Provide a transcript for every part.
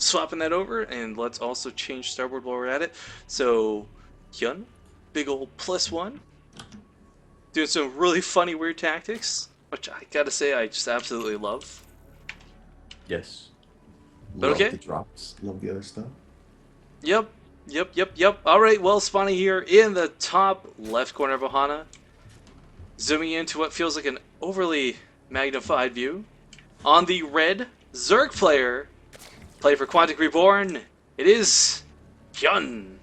swapping that over, and let's also change starboard while we're at it. So, Hyun, big old +1, doing some really funny, weird tactics, which I gotta say I just absolutely love. Yes. But Love okay. the drops. Love the other stuff. Yep. Alright, well, spawning here in the top left corner of Ohana. Zooming into what feels like an overly magnified view. On the red, Zerg player, play for Quantic Reborn, it is Hyun.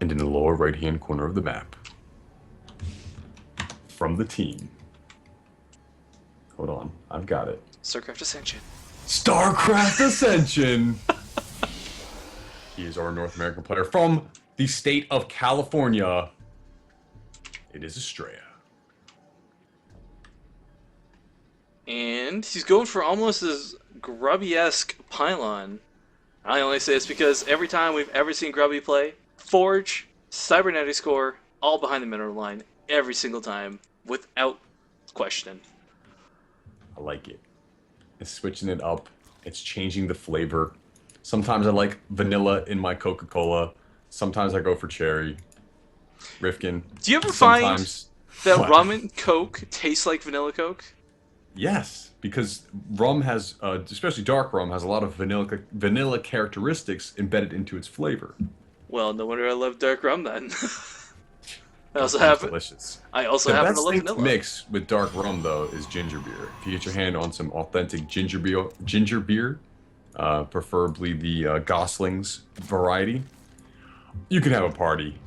And in the lower right-hand corner of the map, from the team. Hold on, I've got it. StarCraft Ascension. StarCraft Ascension! He is our North American player from the state of California. It is SCAstrea. And he's going for almost his Grubby-esque pylon. I only say this because every time we've ever seen Grubby play, Forge, Cybernetics Core, all behind the mineral line, every single time, without question. I like it. It's switching it up. It's changing the flavor. Sometimes I like vanilla in my Coca-Cola. Sometimes I go for cherry. Rifkin. Do you ever Sometimes... find that What? rum and Coke tastes like vanilla Coke? Yes, because rum has, especially dark rum, has a lot of vanilla characteristics embedded into its flavor. Well, no wonder I love dark rum then. I also Sounds have delicious. I also The happen to best love thing to vanilla. mix with dark rum, though, is ginger beer. If you get your hand on some authentic ginger beer, preferably the Gosling's variety, you can have a party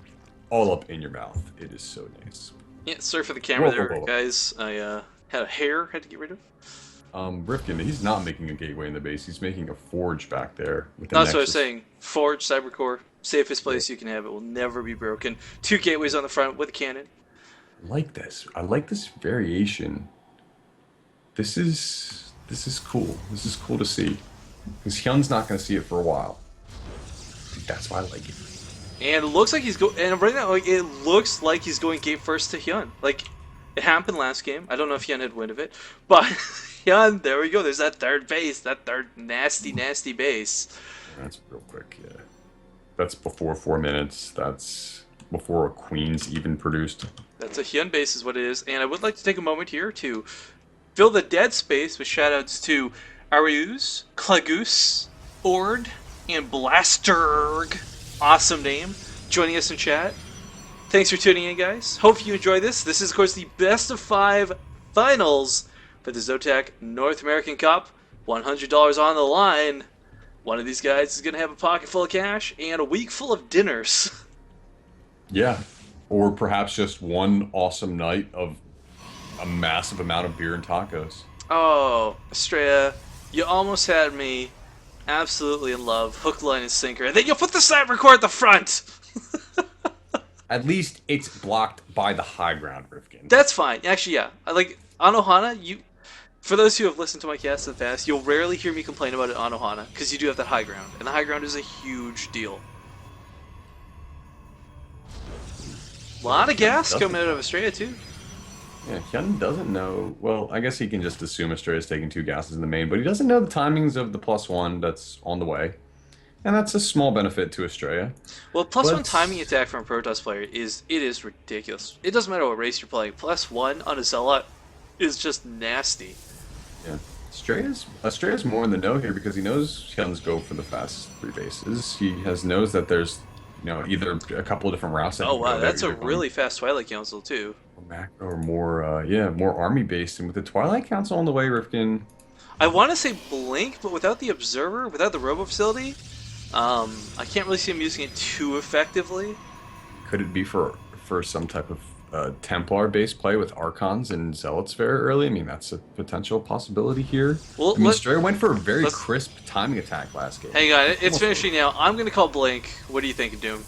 all up in your mouth. It is so nice. Yeah, sorry for the camera Whoa, there, whoa, whoa. guys. I had a hair had to get rid of. Rifkin, he's not making a gateway in the base. He's making a forge back there. With the That's what I was Nexus. saying. Forge, Cybercore, safest place you can have it. Will never be broken. 2 gateways on the front with a cannon. I like this. I like this variation. This is cool. This is cool to see. Because Hyun's not going to see it for a while. That's why I like it. And it looks like he's and right now, like, it looks like he's going gate first to Hyun. Like, it happened last game. I don't know if Hyun had wind of it, but Hyun, there we go. There's that third base, that third nasty base. That's real quick, yeah. That's before 4 minutes. That's before a queen's even produced. That's a Hyun base is what it is. And I would like to take a moment here to fill the dead space with shoutouts to Ariuz, Klagoose, Ord, and Blasterg. Awesome name. Joining us in chat. Thanks for tuning in, guys. Hope you enjoy this. This is, of course, the best of 5 finals for the Zotac North American Cup. $100 on the line. One of these guys is going to have a pocket full of cash and a week full of dinners. Yeah. Or perhaps just one awesome night of a massive amount of beer and tacos. Oh, SCAstrea, you almost had me absolutely in love. Hook, line, and sinker. And then you put the cyber core at the front! At least it's blocked by the high ground, Rifkin. That's fine. Actually, yeah. Like, on Ohana, for those who have listened to my cast in the past, you'll rarely hear me complain about it on Ohana, because you do have that high ground. And the high ground is a huge deal. A lot of gas coming out of SCAstrea, too. Yeah, Hyun doesn't know. Well, I guess he can just assume Astrea's taking 2 gases in the main, but he doesn't know the timings of the +1 that's on the way. And that's a small benefit to SCAstrea. Well, +1 timing attack from a Protoss player is ridiculous. It doesn't matter what race you're playing. +1 on a Zealot is just nasty. Yeah. Astrea's more in the know here because he knows Hyun's go for the fast 3 bases. He knows that there's, either a couple of different routes that Oh can wow, go that's there, a either really fast Twilight Council too. more macro or more army based. And with the Twilight Council on the way, Rifkin, I want to say Blink, but without the Observer, without the Robo Facility, I can't really see him using it too effectively. could it be for some type of Templar based play with Archons and Zealots very early? I mean, that's a potential possibility here. Well, I mean, Astrea went for a very let's- crisp timing attack last game. Hang on, it's finishing now. I'm going to call Blink. What do you think, Doom?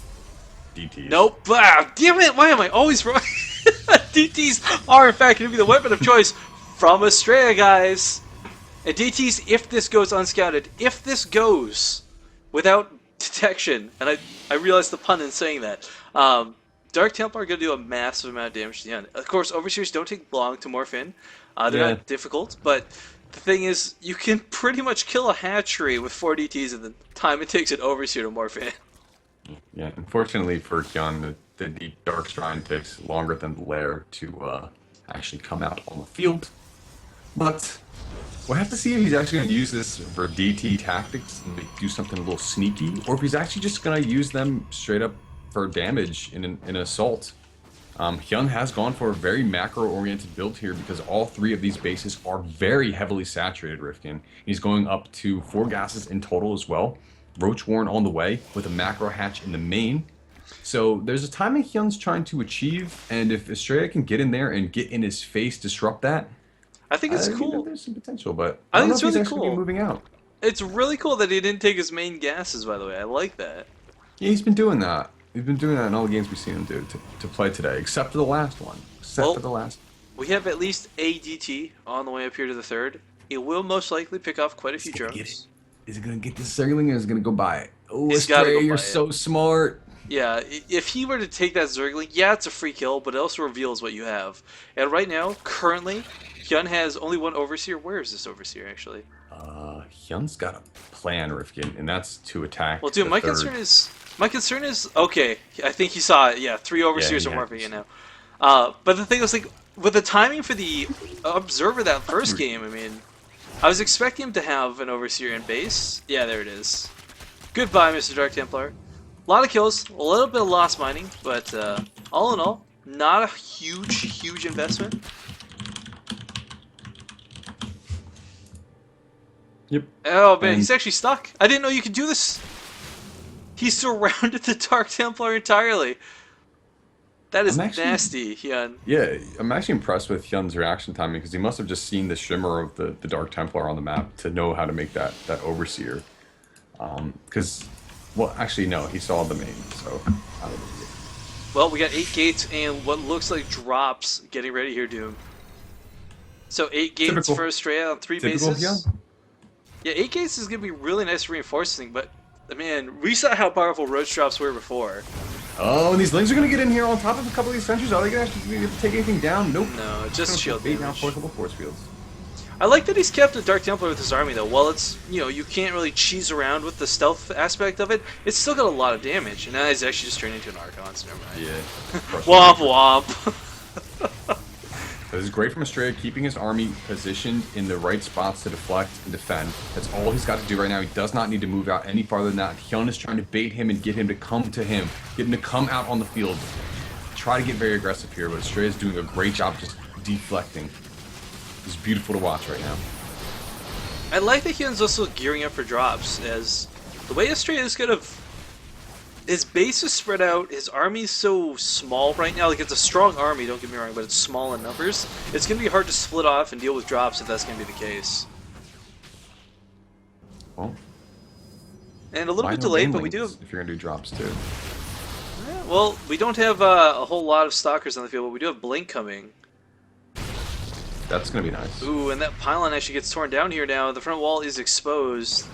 DTs. Nope. Ah, damn it, why am I always wrong? DTs are, in fact, going to be the weapon of choice from SCAstrea, guys. And DTs, if this goes unscouted, if this goes without detection, and I realize the pun in saying that, Dark Templar are going to do a massive amount of damage to the end. Of course, Overseers don't take long to morph in. They're Yeah. not difficult, but The thing is, you can pretty much kill a hatchery with 4 DTs in the time it takes an Overseer to morph in. Yeah, unfortunately for Hyun, the Dark Shrine takes longer than the Lair to actually come out on the field. But we'll have to see if he's actually going to use this for DT tactics and do something a little sneaky, or if he's actually just going to use them straight up for damage in an assault. Hyun has gone for a very macro-oriented build here because all 3 of these bases are very heavily saturated, Rifkin. He's going up to 4 gases in total as well. Roach Warren on the way with a macro hatch in the main. So there's a timing Hyun's trying to achieve, and if SCAstrea can get in there and get in his face, disrupt that, I think it's cool. There's some potential, but I think don't it's know if really he's actually cool. moving out. It's really cool that he didn't take his main gases, by the way. I like that. Yeah, he's been doing that. He's been doing that in all the games we've seen him do to play today, except for the last one. For the last. We have at least a DT on the way up here to the 3rd. It will most likely pick off quite a few drones. Is it gonna get this Zergling or is it gonna go by it? Oh, He's gotta go SCAstrea, you're by so smart. Yeah, if he were to take that Zergling, yeah, it's a free kill, but it also reveals what you have. And right now, currently, Hyun has only 1 Overseer. Where is this Overseer, actually? Hyun's got a plan, Rifkin, and that's to attack. Well, dude, my concern is, okay, I think he saw it. Yeah, 3 Overseers are morphing in now. But the thing is, like, with the timing for the Observer that first game, I mean, I was expecting him to have an Overseer in base. Yeah, there it is. Goodbye, Mr. Dark Templar. A lot of kills, a little bit of lost mining, but all in all, not a huge investment. Yep. Oh man, he's actually stuck. I didn't know you could do this. He surrounded the Dark Templar entirely. That is nasty, Hyun. Yeah, I'm actually impressed with Hyun's reaction timing because he must have just seen the shimmer of the Dark Templar on the map to know how to make that Overseer. Because, well, actually no, he saw the main, so I don't know. Well, we got 8 gates and what looks like drops getting ready here, Doom. So 8 gates for SCAstrea on 3 bases. Hyun. Yeah, 8 gates is going to be really nice reinforcing, but man, we saw how powerful roach drops were before. Oh, and these lings are going to get in here on top of a couple of these sentries. Are they going to actually take anything down? Nope. No, just shield damage. damage. Now portable force fields. I like that he's kept a Dark Templar with his army, though. While it's, you know, you can't really cheese around with the stealth aspect of it, it's still got a lot of damage. And now he's actually just turned into an Archon, so never mind. Yeah. Womp womp. This is great from SCAstrea, keeping his army positioned in the right spots to deflect and defend. That's all he's got to do right now. He does not need to move out any farther than that. Hyun is trying to bait him and get him to come to him. Get him to come out on the field. Try to get very aggressive here, but SCAstrea is doing a great job just deflecting. It's beautiful to watch right now. I like that Hyun's also gearing up for drops, as the way SCAstrea is kind of... His base is spread out, his army's so small right now, like it's a strong army, don't get me wrong, but it's small in numbers. It's going to be hard to split off and deal with drops if that's going to be the case. Well, and a little bit delayed, but we do have... If you're going to do drops too. Yeah, well, we don't have a whole lot of stalkers on the field, but we do have Blink coming. That's going to be nice. Ooh, and that pylon actually gets torn down here now. The front wall is exposed.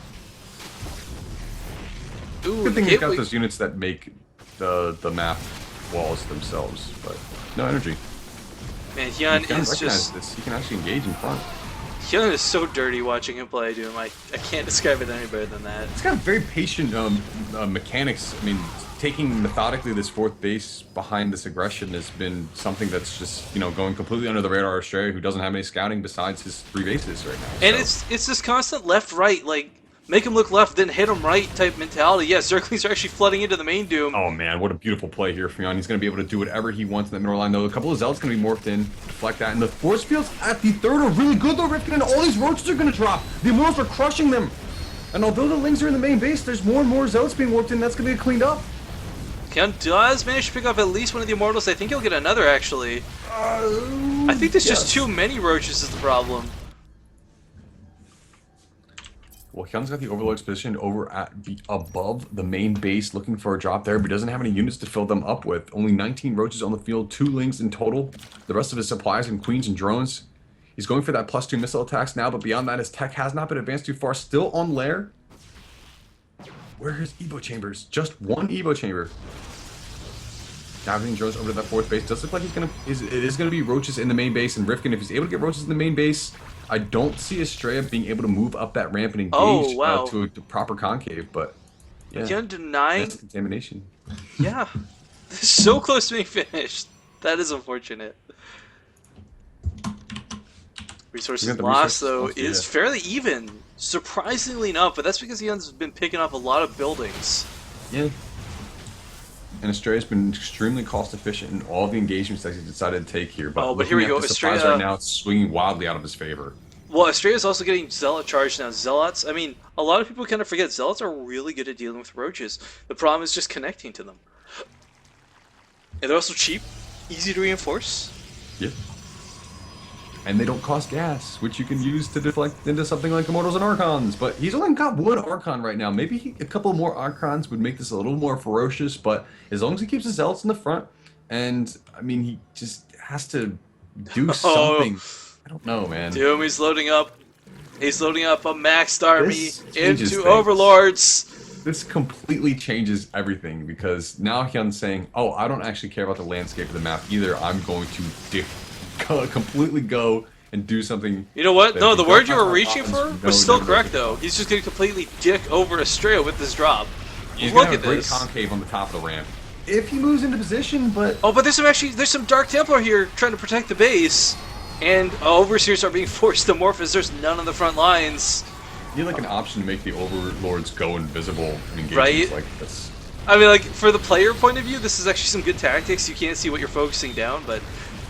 Ooh, good thing he's got those units that make the map walls themselves, but no energy. Man, Hyun is just... This. He can actually engage in front. Hyun is so dirty watching him play, dude. I can't describe it any better than that. It's got very patient mechanics. I mean, taking methodically this 4th base behind this aggression has been something that's just, you know, going completely under the radar of SCAstrea, who doesn't have any scouting besides his 3 bases right now. And it's this constant left-right, like, make him look left, then hit him right type mentality. Yeah, Zerglings are actually flooding into the main Doom. Oh man, what a beautiful play here for Hyun. He's going to be able to do whatever he wants in that middle line, though. A couple of Zealots going to be morphed in, deflect that. And the force fields at the 3rd are really good, though, Rifkin, and all these roaches are going to drop. The Immortals are crushing them. And although the Lings are in the main base, there's more and more Zealots being warped in. That's going to get cleaned up. Hyun does manage to pick up at least one of the Immortals. I think he'll get another, actually. I think there's just too many roaches is the problem. Well, Hyun's got the Overlords positioned over at above the main base, looking for a drop there, but doesn't have any units to fill them up with. Only 19 roaches on the field, 2 Lings in total. The rest of his supplies and queens and drones. He's going for that +2 missile attacks now, but beyond that, his tech has not been advanced too far. Still on Lair. Where are his Evo chambers? Just 1 Evo chamber. Navigating drones over to that 4th base. Does look like it is gonna be roaches in the main base, and Rifkin, if he's able to get roaches in the main base, I don't see Estrella being able to move up that ramp and Oh, engage wow. to a proper concave, but yeah, Hyun denying. that's contamination. Yeah. So close to being finished. That is unfortunate. We Resources got the lost, resources though, lost, is fairly even. Surprisingly enough, but that's because Hyun's been picking up a lot of buildings. Yeah. And Estrella's been extremely cost efficient in all the engagements that he's decided to take here. But Oh, but here looking we at go. the supplies Estrella. right now, it's swinging wildly out of his favor. Well, Estrella's also getting Zealot charged now. Zealots, I mean, a lot of people kind of forget Zealots are really good at dealing with roaches. The problem is just connecting to them. And they're also cheap, easy to reinforce. Yeah. And they don't cost gas, which you can use to deflect into something like Immortals and Archons. But he's only got one Archon right now. Maybe a couple more Archons would make this a little more ferocious, but as long as he keeps his Zealots in the front, and, I mean, he just has to do something. I don't know, man. Doom, he's loading up. He's loading up a maxed army This changes into things. Overlords. This completely changes everything because now Hyun's saying, "Oh, I don't actually care about the landscape of the map either. I'm going to completely go and do something." You know what? that No, if the you word don't you have were reaching options, for no, was still no, correct, no. though. He's just going to completely dick over Estrella with this drop. He's Look gonna at have a great this. concave on the top of the ramp if he moves into position, but Oh, but there's some Dark Templar here trying to protect the base, and Overseers are being forced to morph as there's none on the front lines. you need like an option to make the Overlords go invisible in engagements Right. like this. I mean, like, for the player point of view, this is actually some good tactics. You can't see what you're focusing down, but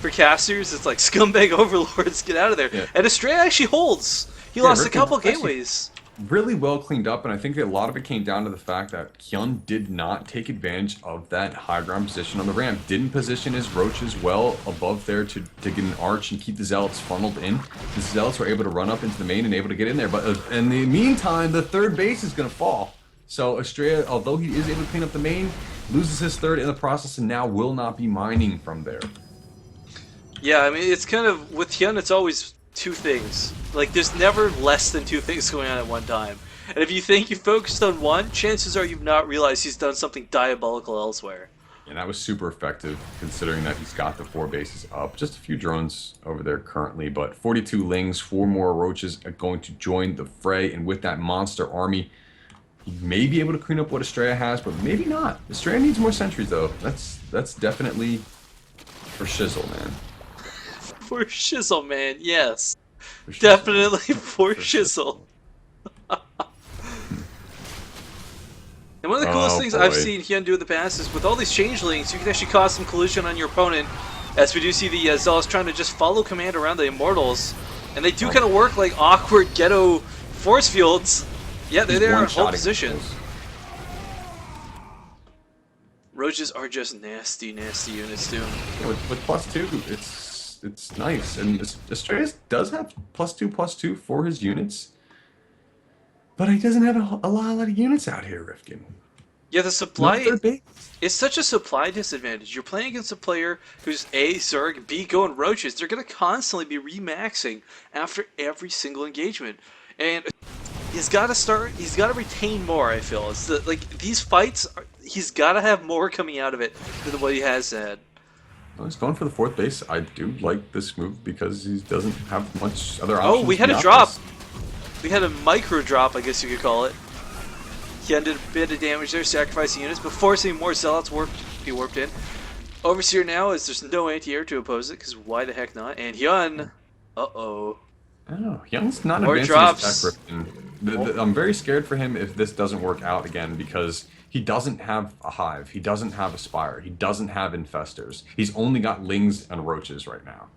for casters, it's like scumbag Overlords, get out of there. Yeah. And Estrella actually holds. He Yeah, lost a Rick couple actually- gateways. Really well cleaned up, and I think that a lot of it came down to the fact that Hyun did not take advantage of that high ground position on the ramp. Didn't position his roaches well above there to get an arch and keep the Zealots funneled in. The Zealots were able to run up into the main and able to get in there, but in the meantime, the third base is going to fall. So Estrella, although he is able to clean up the main, loses his third in the process and now will not be mining from there. Yeah, I mean, it's kind of, with Hyun, it's always two things. Like, there's never less than two things going on at one time. And if you think you focused on one, chances are you've not realized he's done something diabolical elsewhere. And that was super effective, considering that he's got the 4 bases up. Just a few drones over there currently, but 42 Lings, 4 more Roaches are going to join the fray. And with that monster army, he may be able to clean up what Estrella has, but maybe not. Estrella needs more sentries, though. That's definitely for shizzle, man. For shizzle, man, yes. For shizzle. Definitely for For shizzle. And one of the coolest Oh, things I've boy. seen Hyun do in the past is with all these changelings, you can actually cause some collision on your opponent. As we do see the Zealots trying to just follow command around the Immortals. And they do kind of work like awkward ghetto force fields. Yeah, they're there in hold One-shotting position. those. Roaches are just nasty, nasty units, too. Yeah, with +2, it's nice. And Estrella does have +2/+2 for his units. But he doesn't have a lot of units out here, Rifkin. Yeah, the supply... No third base. It's such a supply disadvantage. You're playing against a player who's A, Zerg, B, going Roaches. They're going to constantly be remaxing after every single engagement. And he's got to retain more, I feel. It's like, these fights, he's got to have more coming out of it than what he has had. Well, he's going for the 4th base. I do like this move because he doesn't have much other options. Oh, we had a beyond drop. this. We had a micro drop, I guess you could call it. He did a bit of damage there, sacrificing units, but forcing more Zealots be warped in. Overseer now, as there's no anti-air to oppose it, because why the heck not? And Hyun, uh-oh. Oh, Young's not More advancing drops. his tech, Rifkin. I'm very scared for him if this doesn't work out again because he doesn't have a hive, he doesn't have a spire, he doesn't have infestors. He's only got Lings and Roaches right now.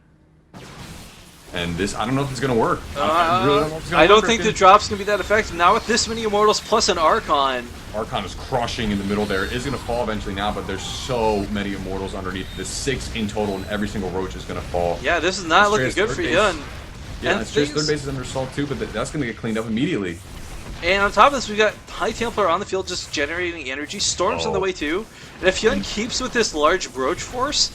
And this, I don't know if it's going to work. I really don't know if it's gonna I don't work, think the Rifkin. drop's going to be that effective. Now with this many Immortals plus an Archon. Archon is crushing in the middle there. It is going to fall eventually now, but there's so many Immortals underneath. There's 6 in total, and every single Roach is going to fall. Yeah, this is not looking Estrella's good for third base. Hyun. Yeah, And Estrella's things- third base is under assault too, but that's going to get cleaned up immediately. And on top of this, we've got High Templar on the field just generating energy. Storm's on the way too. And if Hyun keeps with this large Roach force,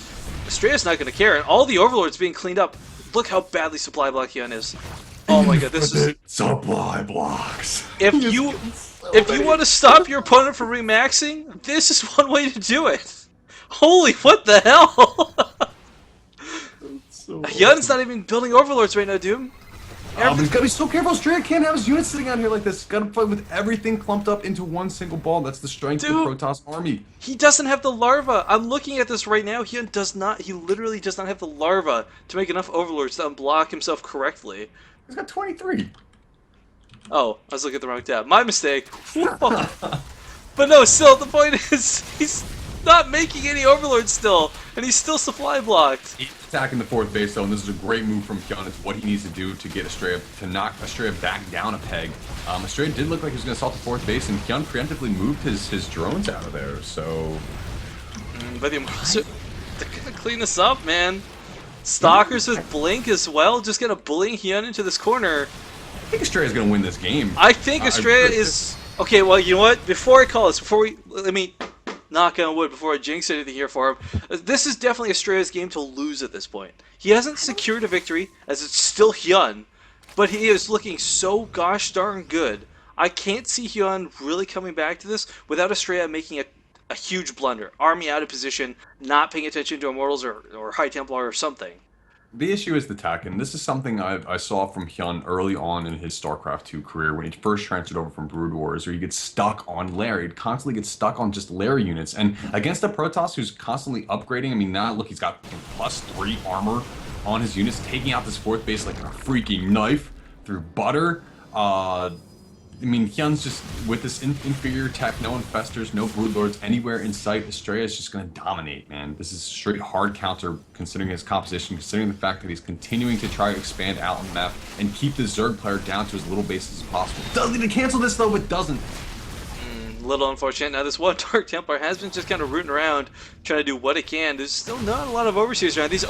Estrella's not going to care. And all the Overlords being cleaned up. Look how badly supply block Hyun is. Oh my god, this is... Supply blocks. If you want to stop your opponent from remaxing, this is one way to do it. Holy, what the hell? So Hyun's not even building Overlords right now, Doom. But he's gotta be so careful. Astrea can't have his units sitting out here like this. He's gotta fight with everything clumped up into one single ball. That's the strength of the Protoss army. He doesn't have the larva. I'm looking at this right now. He does not. He literally does not have the larva to make enough overlords to unblock himself correctly. He's got 23. Oh, I was looking at the wrong tab. My mistake. But no, still, the point is, he's not making any overlords still, and he's still supply blocked. He's attacking the 4th base though, and this is a great move from Hyun. It's what he needs to do to get Astrea, to knock Astrea back down a peg. Astrea did look like he was going to assault the 4th base, and Hyun preemptively moved his drones out of there, so... But the Immortals are, they're going to clean this up, man. Stalkers with Blink as well, just going to bully Hyun into this corner. I think Astrea is going to win this game. I think Astrea is... Okay, well, you know what? Before I call this, let me knock on wood before I jinx anything here for him. This is definitely Astrea's game to lose at this point. He hasn't secured a victory, as it's still Hyun, but he is looking so gosh darn good. I can't see Hyun really coming back to this without Astrea making a huge blunder. Army out of position, not paying attention to Immortals or High Templar or something. The issue is the tech, and this is something I saw from Hyun early on in his StarCraft 2 career when he first transferred over from Brood Wars, where he gets stuck on Lair. He'd constantly get stuck on just Lair units, and against a Protoss who's constantly upgrading, I mean, now look, he's got +3 armor on his units, taking out this 4th base like a freaking knife through butter. I mean, Hyun's just, with this inferior tech, no infestors, no broodlords anywhere in sight, Astrea is just going to dominate, man. This is straight hard counter, considering his composition, considering the fact that he's continuing to try to expand out on the map and keep the Zerg player down to as little bases as possible. Does need to cancel this, though, but doesn't. Little unfortunate. Now, this one Dark Templar has been just kind of rooting around, trying to do what it can. There's still not a lot of overseers around. These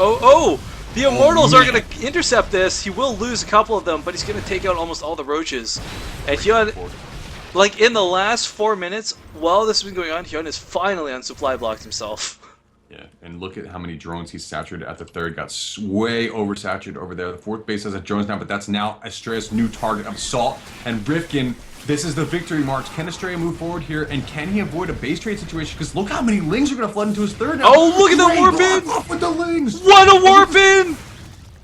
the Immortals are going to intercept this. He will lose a couple of them, but he's going to take out almost all the roaches. And Hyun, like in the last 4 minutes, while this has been going on, Hyun is finally on supply blocked himself. Yeah, and look at how many drones he's saturated at the 3rd. Got way oversaturated over there. The 4th base has a drones now, but that's now Astrea's new target of Salt and Rifkin. This is the victory march. Can Astrea move forward here, and can he avoid a base trade situation? Because look how many Lings are going to flood into his 3rd now. Oh, look at the warp in! Off with the Lings! What a warp in!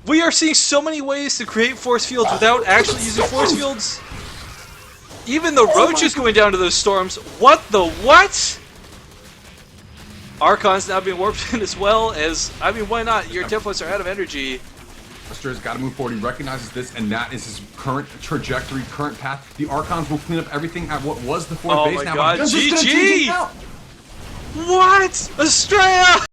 We are seeing so many ways to create force fields without actually using force fields. Even the roaches going down to those storms. What the what? Archon's now being warped in as well as, I mean, why not? Your templates are out of energy. Astrea's got to move forward. He recognizes this, and that is his current trajectory, current path. The Archons will clean up everything at what was the 4th base now. Oh my god, GG! What? Astrea!